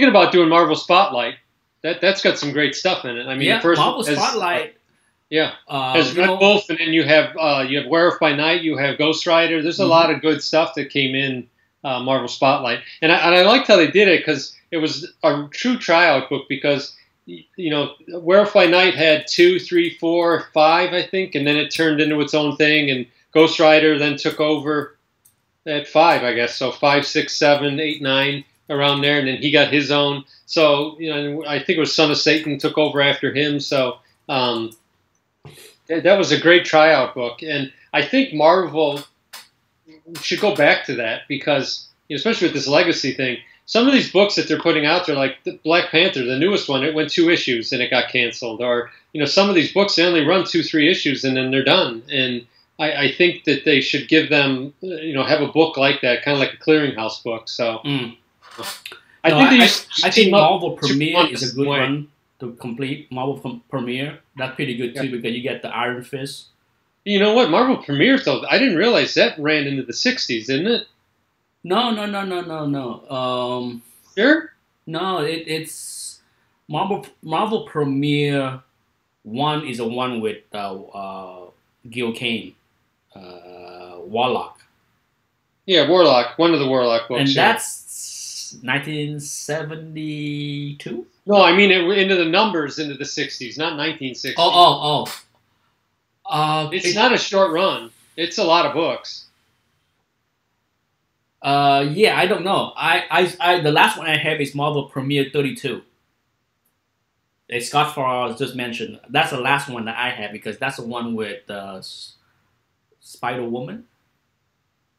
about doing Marvel Spotlight. That's got some great stuff in it. I mean, first Marvel Spotlight. There's Red Wolf, and then you have Werewolf by Night. You have Ghost Rider. There's a lot of good stuff that came in Marvel Spotlight, and I liked how they did it because it was a true tryout book. Because Werewolf by Night had 2, 3, 4, 5, I think, and then it turned into its own thing, and Ghost Rider then took over at 5, I guess. So 5, 6, 7, 8, 9 around there, and then he got his own. So I think it was Son of Satan took over after him. So. That was a great tryout book, and I think Marvel should go back to that because, especially with this legacy thing, some of these books that they're putting out there, like the Black Panther, the newest one, it went 2 issues and it got canceled. Or, some of these books, they only run 2, 3 issues and then they're done. And I think that they should give them, have a book like that, kind of like a clearinghouse book. So I think Marvel Premiere is a good one to complete. Marvel Premiere, that's pretty good too because you get the Iron Fist. You know what? Marvel Premiere, though, I didn't realize that ran into the 60s, didn't it? No. Sure? No, it's Marvel Premiere 1 is the one with Gil Kane, Warlock. Yeah, Warlock, one of the Warlock books. And that's 1972? No, I mean into the numbers into the 60s, not 1960s. It's not a short run. It's a lot of books. I don't know. I the last one I have is Marvel Premiere 32. It's Scott Farrar just mentioned. That's the last one that I have because that's the one with Spider-Woman.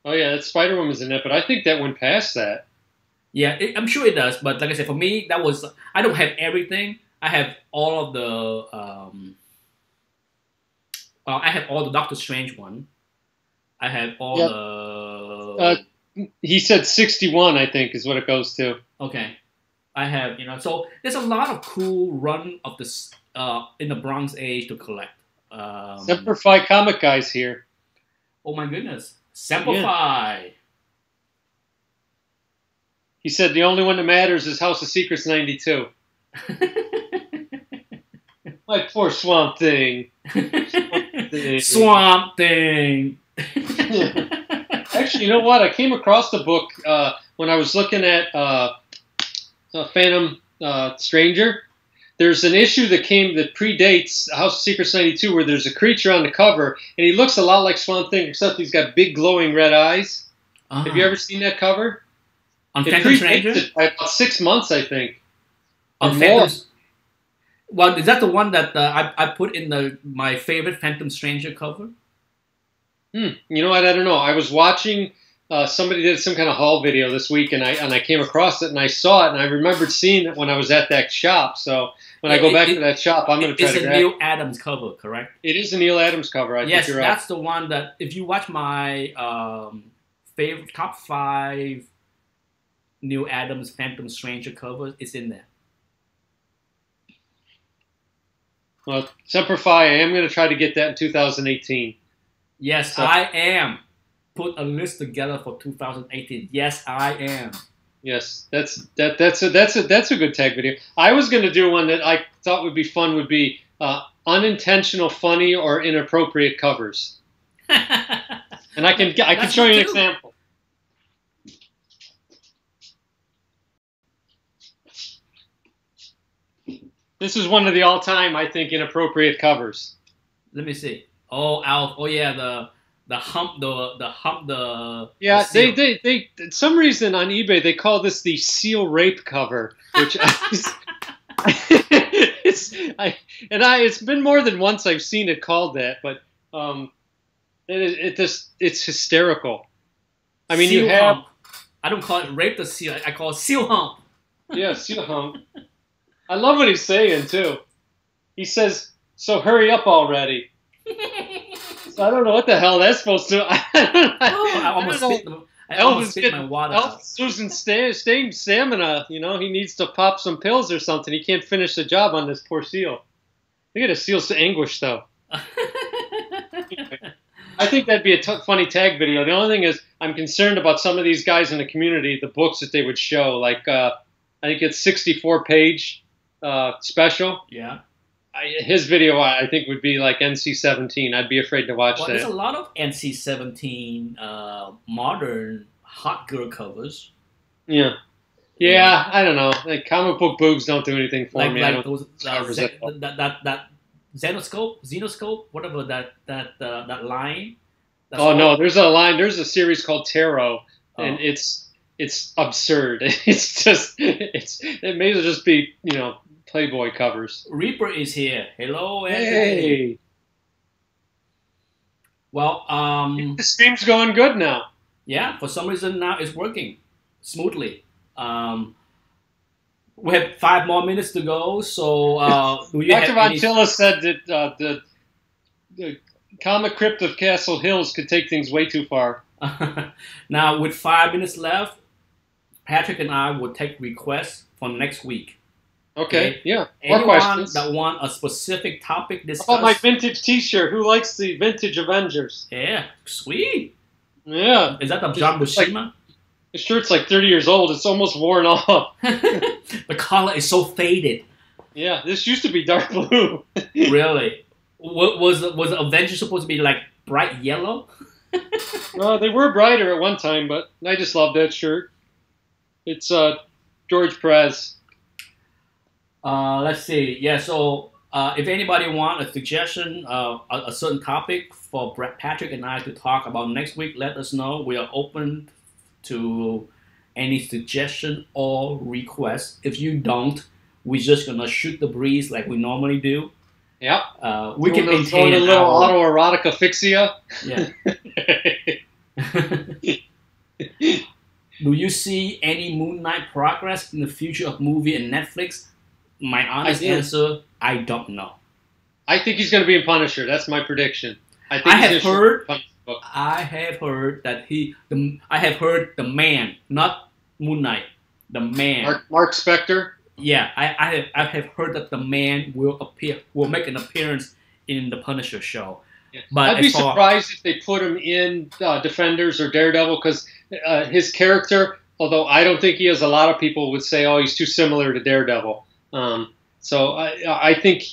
Oh yeah, that Spider-Woman's in it, but I think that went past that. Yeah, I'm sure it does, but like I said, for me, that was I don't have everything. I have all of the I have all the Doctor Strange one. I have all the. He said 61, I think, is what it goes to. Okay, I have so there's a lot of cool run of this in the Bronze Age to collect. Semper Fi Comic Guys here. Oh my goodness, Semper Fi. He said the only one that matters is House of Secrets 92. My poor Swamp Thing. Swamp Thing. Actually, you know what? I came across the book when I was looking at Phantom Stranger. There's an issue that predates House of Secrets 92 where there's a creature on the cover, and he looks a lot like Swamp Thing, except he's got big glowing red eyes. Have you ever seen that cover? On Phantom Stranger? By about 6 months, I think. On and more. Phantoms. Well, is that the one that I put in my favorite Phantom Stranger cover? You know what? I don't know. I was watching somebody did some kind of haul video this week, and I came across it and I saw it, and I remembered seeing it when I was at that shop. So when I go back to that shop, I'm going to try to grab it. It's a Neil Adams cover, correct? It is a Neil Adams cover. I yes, think you're that's right. the one that if you watch my favorite top 5 Neil Adams Phantom Stranger covers, it's in there. Well, Semper Fi, I am going to try to get that in 2018. Yes, so, I am. Put a list together for 2018. Yes, I am. Yes, that's a good tag video. I was going to do one that I thought would be fun. Would be unintentional, funny, or inappropriate covers. And I can show you an example. This is one of the all-time, I think, inappropriate covers. Let me see. Oh, Alf. Oh yeah, the hump. Yeah, the they some reason on eBay they call this the seal rape cover, which it's been more than once I've seen it called that, but it's hysterical. I mean, seal you have. Hump. I don't call it rape the seal. I call it seal hump. Yeah, seal hump. I love what he's saying, too. He says, so hurry up already. So I don't know what the hell that's supposed to... I almost spit my water out. Elvis losing stamina. You know, he needs to pop some pills or something. He can't finish the job on this poor seal. Look at the seal's anguish, though. I think that'd be a funny tag video. The only thing is, I'm concerned about some of these guys in the community, the books that they would show. Like, I think it's 64-page... special. Yeah. His video, I think, would be like NC-17. I'd be afraid to watch that. There's a lot of NC-17 modern hot girl covers. Yeah. Yeah, I don't know. Like comic book boobs don't do anything for me. Like those that Xenoscope, whatever that line. No, there's a line. There's a series called Tarot, and it's absurd. It's just it may as well just be Playboy covers. Reaper is here. Hello, Anthony. Hey. Well, the stream's going good now. Yeah, for some reason now it's working smoothly. We have 5 more minutes to go, so do you Dr. have Von any... Tilla said that the comic crypt of Castle Hills could take things way too far. Now, with 5 minutes left, Patrick and I will take requests for next week. Okay, yeah. Anyone More questions that want a specific topic discussed? Oh, my vintage T-shirt. Who likes the vintage Avengers? Yeah, sweet. Yeah. Is that the John Buscema? The shirt's like 30 years old. It's almost worn off. The color is so faded. Yeah, this used to be dark blue. Really? Was the Avengers supposed to be like bright yellow? They were brighter at one time, but I just love that shirt. It's George Perez. Let's see. Yeah, so if anybody want a suggestion, a certain topic for Patrick and I to talk about next week, let us know. We are open to any suggestion or request. If you don't, we're just going to shoot the breeze like we normally do. Yep. We can maintain a little autoerotic asphyxia. Yeah. Do you see any Moon Knight progress in the future of movie and Netflix? My honest answer, I don't know. I think he's going to be in Punisher. That's my prediction. I have heard that I have heard the Man, not Moon Knight, the Man. Mark Spector. Yeah, I have heard that the Man will make an appearance in the Punisher show. Yeah. But I'd be surprised if they put him in Defenders or Daredevil because his character, although I don't think he is, a lot of people would say, oh, he's too similar to Daredevil. So I think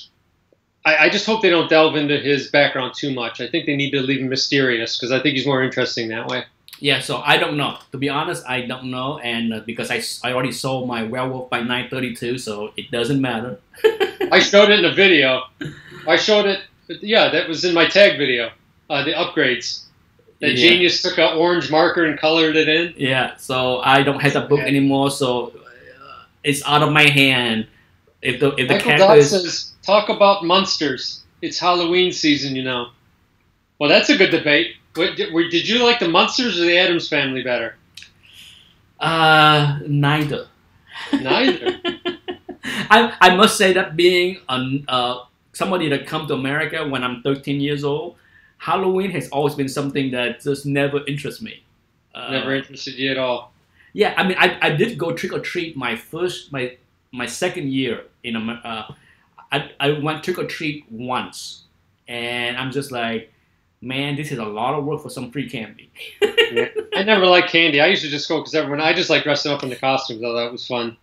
I just hope they don't delve into his background too much. I think they need to leave him mysterious because I think he's more interesting that way. Yeah, so I don't know. To be honest, I don't know, and because I already sold my Werewolf by 932, so it doesn't matter. I showed it in a video. I showed it. Yeah, that was in my tag video. The upgrades. That Genius took an orange marker and colored it in. Yeah, so I don't have that book anymore, so it's out of my hand. if the Michael character Dodd is says, talk about monsters. It's Halloween season, you know. Well, that's a good debate. Did you like the Munsters or the Addams Family better? neither. Neither. I must say that being somebody that come to America when I'm 13 years old, Halloween has always been something that just never interests me. Never interested you at all. Yeah, I mean, I did go trick or treat my second year in America. I went trick or treat once, and I'm just like, man, this is a lot of work for some free candy. Yeah. I never liked candy. I used to just go because I just like dressing up in the costumes. Though that was fun.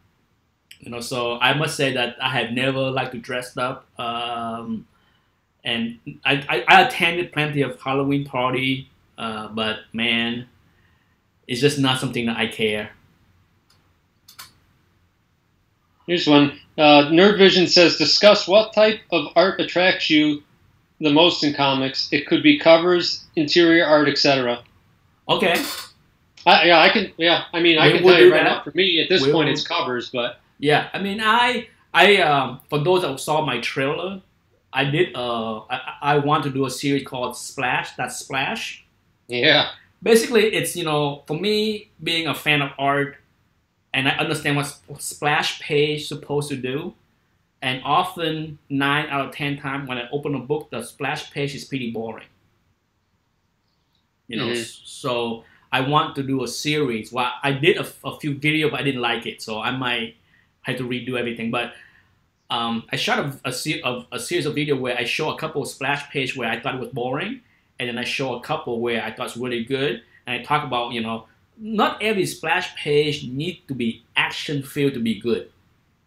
So I must say that I had never liked to dress up, and I attended plenty of Halloween party, but man, it's just not something that I care. Here's one. Nerd Vision says, discuss what type of art attracts you the most in comics. It could be covers, interior art, etc. Okay. I can. Yeah, I mean, I can tell you right now. For me, at this point, it's covers. But yeah, I mean, I for those that saw my trailer, I did. I want to do a series called Splash. That's Splash. Yeah. Basically, it's for me being a fan of art, and I understand what splash page supposed to do. And often 9 out of 10 times when I open a book, the splash page is pretty boring. So I want to do a series. Well, I did a few videos, but I didn't like it, so I might have to redo everything. But I shot a series of videos where I show a couple of splash page where I thought it was boring, and then I show a couple where I thought it's really good, and I talk about not every splash page needs to be action-filled to be good.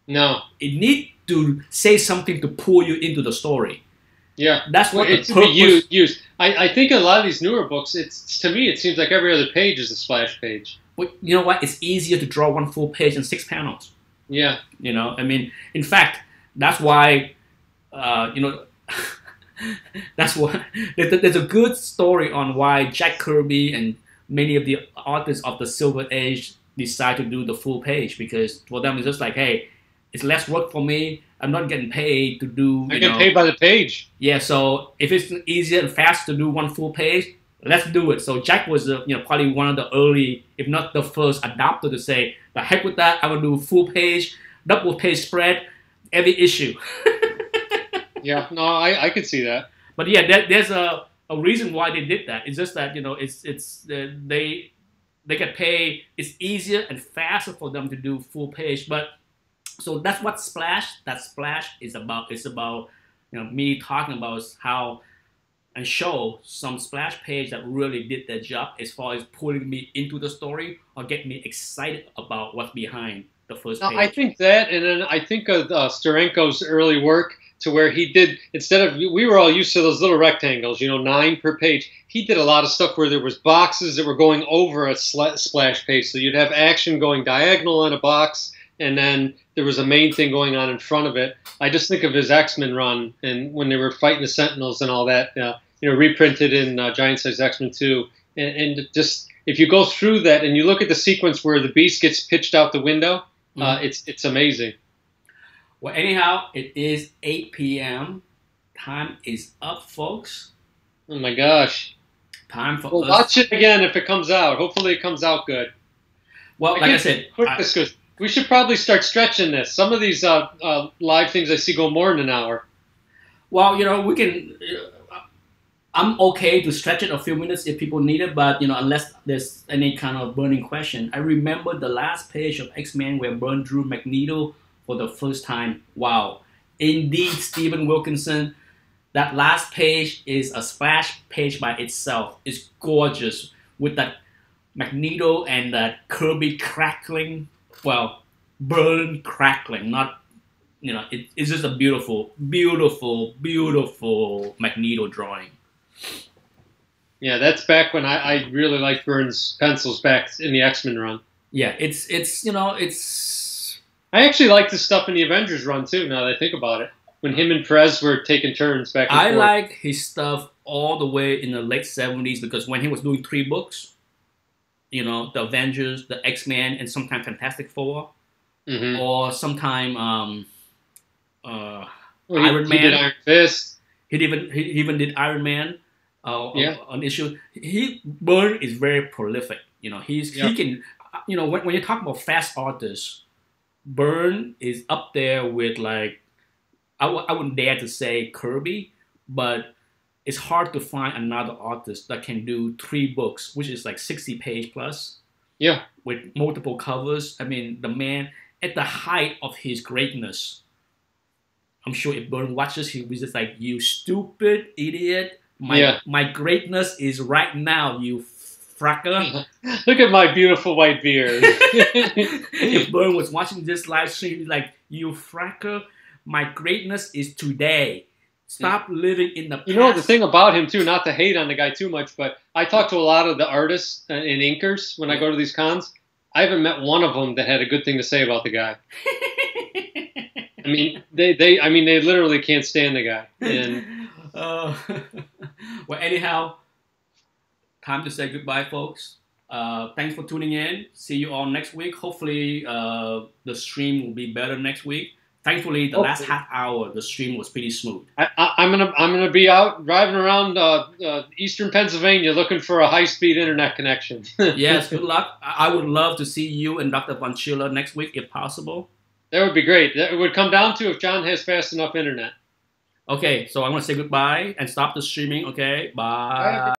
No. It needs to say something to pull you into the story. Yeah. That's what it's to be used. I think a lot of these newer books, to me, it seems like every other page is a splash page. But you know what? It's easier to draw one full page in 6 panels. Yeah. I mean, in fact, that's why, that's why there's a good story on why Jack Kirby and many of the artists of the Silver Age decide to do the full page, because for them it's just like, hey, it's less work for me. I'm not getting paid to do. I get paid by the page. Yeah, so if it's easier and fast to do one full page, let's do it. So Jack was probably one of the early, if not the first adopter to say, the heck with that, I'm gonna do a full page, double page spread, every issue. Yeah, no, I could see that. But yeah, there's a reason why they did that. It's just that they get paid. It's easier and faster for them to do full page. But so that's what Splash is about. It's about me talking about how and show some splash page that really did their job as far as pulling me into the story or get me excited about what's behind the first page. I think that, and then I think of Steranko's early work, to where he did, instead of, we were all used to those little rectangles, 9 per page. He did a lot of stuff where there was boxes that were going over a splash page. So you'd have action going diagonal on a box, and then there was a main thing going on in front of it. I just think of his X-Men run, and when they were fighting the Sentinels and all that, reprinted in Giant Size X-Men 2. And just, if you go through that and you look at the sequence where the Beast gets pitched out the window, it's amazing. Well, anyhow, it is 8 p.m. Time is up, folks. Oh my gosh. Time for us. Watch it again if it comes out. Hopefully it comes out good. Well, like I said, we should probably start stretching this. Some of these live things I see go more than an hour. Well, we can... I'm okay to stretch it a few minutes if people need it, but unless there's any kind of burning question. I remember the last page of X-Men where Byrne drew Magneto for the first time. Wow. Indeed, Stephen Wilkinson, that last page is a splash page by itself. It's gorgeous with that Magneto and that Kirby crackling. Well, Byrne crackling, not, it's just a beautiful, beautiful, beautiful Magneto drawing. Yeah, that's back when I really liked Byrne's pencils back in the X-Men run. Yeah, it's I actually like the stuff in the Avengers run too, now that I think about it. When him and Perez were taking turns back and forth. I like his stuff all the way in the late 70s, because when he was doing 3 books, the Avengers, the X-Men, and sometimes Fantastic Four, or sometime Well, Iron he did Man. Iron Fist. He even did Iron Man Yeah. on issue. Byrne is very prolific. He Yep. can. When you talk about fast artists, Byrne is up there with like I wouldn't dare to say Kirby, but it's hard to find another artist that can do 3 books, which is like 60 page plus Yeah. with multiple covers. I mean, the man at the height of his greatness. I'm sure if Byrne watches, he was just like, "You stupid idiot! Yeah. My greatness is right now, you fracker." Look at my beautiful white beard. If Byrne was watching this live stream, he'd be like, "You fracker! My greatness is today. Stop living in the past." You know the thing about him too, not to hate on the guy too much, but I talk to a lot of the artists and inkers when I go to these cons. I haven't met one of them that had a good thing to say about the guy. I mean, they literally can't stand the guy. And well, anyhow, time to say goodbye, folks. Thanks for tuning in. See you all next week. Hopefully, the stream will be better next week. Thankfully, the last half hour, the stream was pretty smooth. I'm gonna be out driving around eastern Pennsylvania looking for a high-speed internet connection. Yes, good luck. I would love to see you and Dr. Von Schiller next week if possible. That would be great. That would come down to if John has fast enough internet. Okay, so I'm going to say goodbye and stop the streaming. Okay, bye.